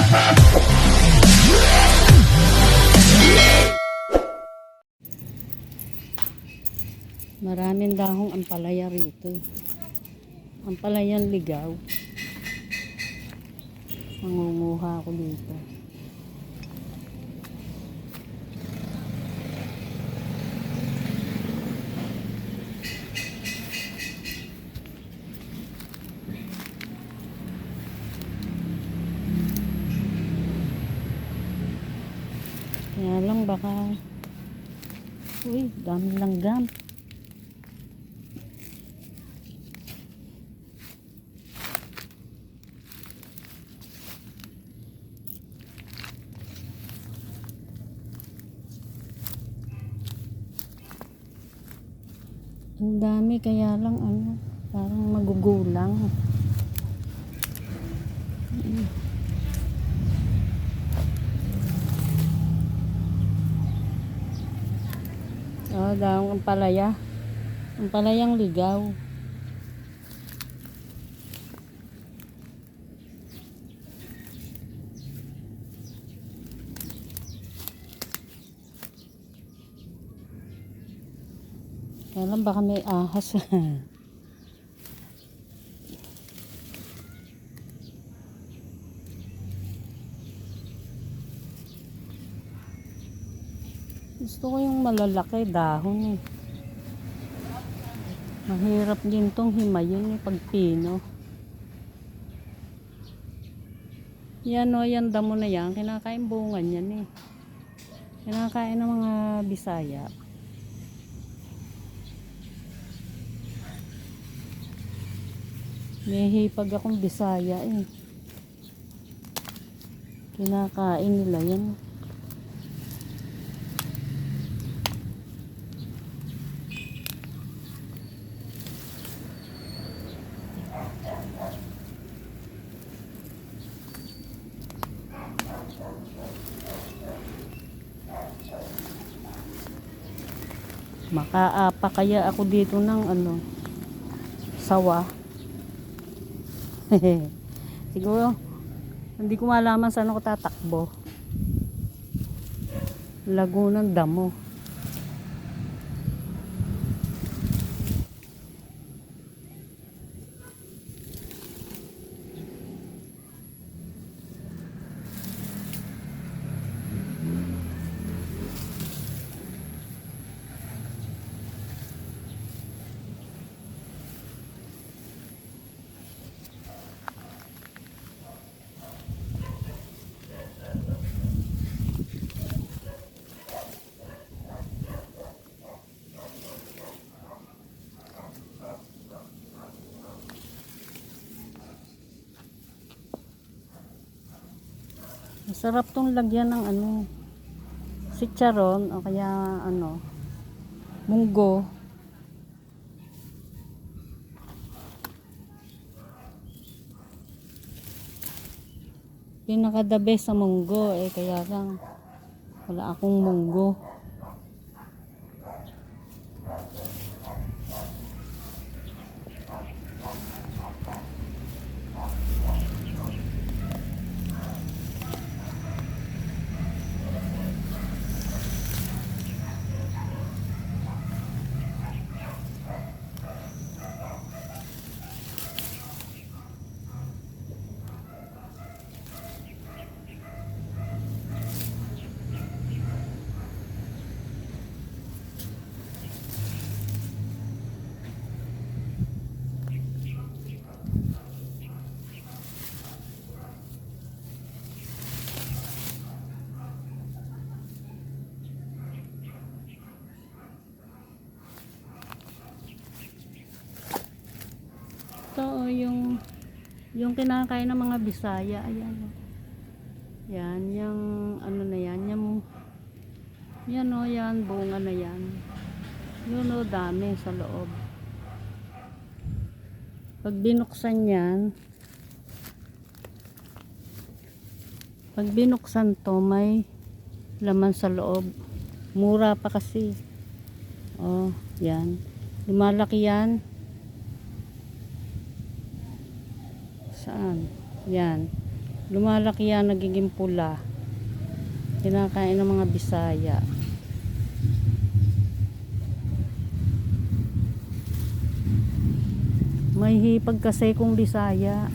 Maraming dahong ampalaya rito. Ampalayang ligaw. Mangunguha ako dito. Kaya lang baka dami langgam. Ang dami, kaya lang parang magugulang. Dahong ampalaya. Ampalayang ligaw. Kaya lang baka may ahas. Gusto ko yung malalaki dahon eh. Mahirap din tong himayin eh, pag pino. Yan yan damo na yan. Kinakain bungan yan eh. Kinakain ng mga Bisaya. May hipag akong Bisaya eh. Kinakain nila yan. Makaapa kaya ako dito ng sawa. Siguro hindi ko malaman saan ako tatakbo. Lagunang damo. Masarap tong lagyan ng chicharon o kaya munggo. Pinaka the best sa munggo eh, kaya lang wala akong munggo. Ito yung kinakain ng mga Bisaya. Ayan. Yan, yung na yan, yan bunga na yan. Yun dami sa loob. Pag binuksan yan, to may laman sa loob. Mura pa kasi. Yan. Lumalaki yan. Saan? Yan. Lumalaki yan, nagiging pula. Kinakain ng mga Bisaya. May hipag kasi kung Bisaya.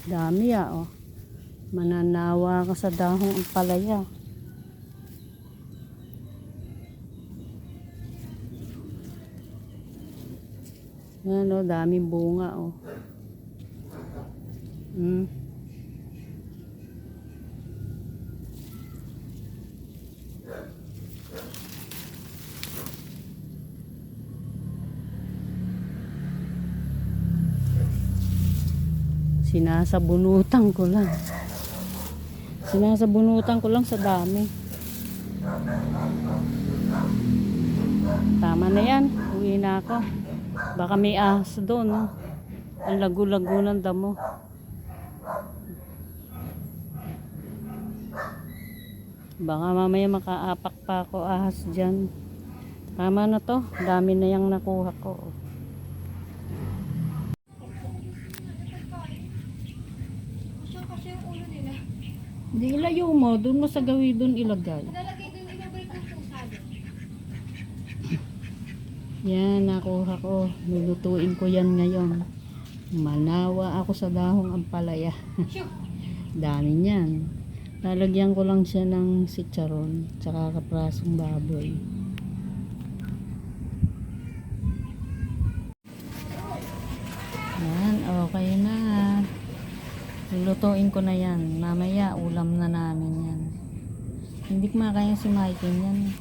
Dami oh. Mananawa ka sa dahong ampalaya. Yan oh, daming bunga oh. Sinasabunutan ko lang. Sinasabunutan ko lang sa dami. Tama na yan. Uwi na ako. Baka may ahas doon. No? Ang lagu-lago ng damo. Baka mamaya makaapak pa ako ahas dyan. Tama na to. Dami na yung nakuha ko. Hindi, ilayo mo. Doon mo sa gawi doon ilagay. Nalagay doon, ilagay ko po sabi. Yan, nakuha ko. Lulutuin ko yan ngayon. Manawa ako sa dahong ampalaya. Dami niyan. Lalagyan ko lang siya ng sitsaron. Tsaka kaprasong baboy. Yan, okay na. Lulutuin ko na yan. Mamaya, ulam na namin yan. Hindi kumakain si Mikey yan.